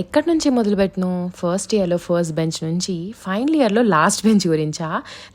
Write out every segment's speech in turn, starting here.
ఎక్కడి నుంచి మొదలుపెట్టను? ఫస్ట్ ఇయర్‌లో ఫస్ట్ బెంచ్ నుంచి, ఫైనల్ ఇయర్‌లో లాస్ట్ బెంచ్ గురించా?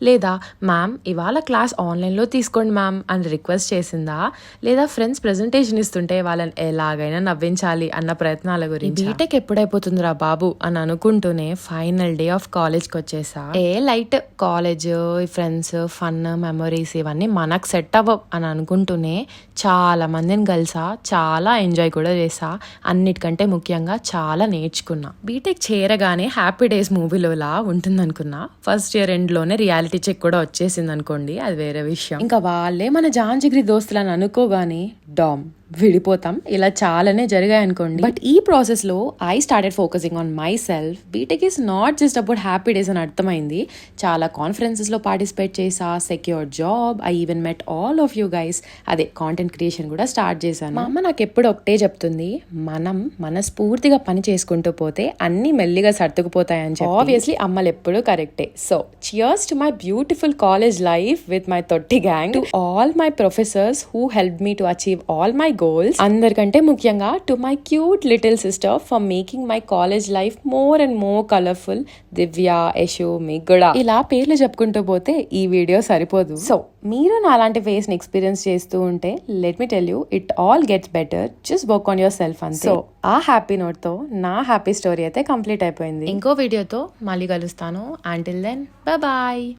లేదా మ్యామ్ ఇవాళ క్లాస్ ఆన్‌లైన్‌లో తీసుకోండి మ్యామ్ అని రిక్వెస్ట్ చేసిందా? లేదా ఫ్రెండ్స్ ప్రెజెంటేషన్ ఇస్తుంటే వాళ్ళని ఎలాగైనా నవ్వించాలి అన్న ప్రయత్నాల గురించా? బీటెక్ ఎప్పుడైపోతుందిరా బాబు అని అనుకుంటూనే ఫైనల్ డే ఆఫ్ కాలేజ్‌కొచ్చేసా. Light college, friends, fun, memories ఇవన్నీ మనకు సెట్ అవ్వవు అని అనుకుంటూనే చాలా మందిని కలిసా, చాలా ఎంజాయ్ కూడా చేసా. అన్నిటికంటే ముఖ్యంగా చాలా నేర్చుకున్నా. బీటెక్ చేరగానే హ్యాపీ డేస్ మూవీలోలా ఉంటుందనుకున్నా. ఫస్ట్ ఇయర్ ఎండ్లోనే రియాలిటీ చెక్ కూడా వచ్చేసింది అనుకోండి, అది వేరే విషయం. ఇంకా వాళ్ళే మన జాంజిగిరి దోస్తులని అనుకోగానే డామ్ విడిపోతాం. ఇలా చాలానే జరిగాయి అనుకోండి. బట్ ఈ ప్రాసెస్ లో I started focusing on myself. BTech is not just about happy days అని అర్థమైంది. చాలా కాన్ఫరెన్సెస్ లో పార్టిసిపేట్ చేసా, secure job, I even met all of you guys. అదే కాంటెంట్ క్రియేషన్ కూడా స్టార్ట్ చేశాను. మా అమ్మ నాకు ఎప్పుడు ఒకటే చెప్తుంది, మనం మనస్ఫూర్తిగా పని చేసుకుంటూ పోతే అన్ని మెల్లిగా సర్దుకుపోతాయని చెప్పి. ఆబ్వియస్లీ అమ్మలు ఎప్పుడు కరెక్టే. So cheers to my beautiful college life with my తొట్టి gang, to all my professors who help me to achieve all my goals. అందరికంటే ముఖ్యంగా to my cute little sister for making my college life more and more colourful. Divya, Yashu, మీకు కూడా ఇలా పేర్లు చెప్పుకుంటూ పోతే ఈ వీడియో సరిపోదు. సో మీరు నా అలాంటి ఫేస్ ని ఎక్స్పీరియన్స్ చేస్తూ ఉంటే let me tell you, it all gets better. Just work on your self అంతే. సో ఆ హ్యాపీ నోట్ తో నా హ్యాపీ స్టోరీ అయితే కంప్లీట్ అయిపోయింది. ఇంకో వీడియోతో మళ్ళీ కలుస్తాను. Until then bye.